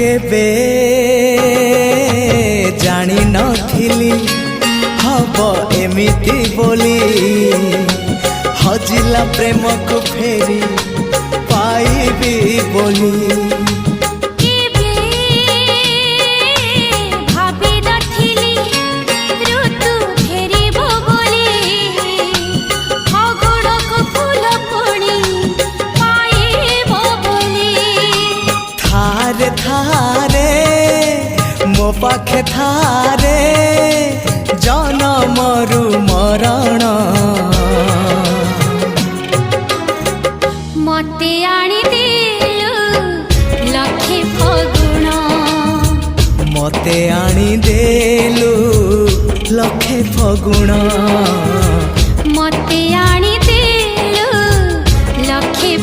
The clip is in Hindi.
केबे जानी नथिली हब एमिति बोली हजिला प्रेम को फेरी पाइबी बोली थारे मो पाखे थारे जनमरु मरण मते आनी देलु लखे फगुण मते आनी देलु लखे फगुण।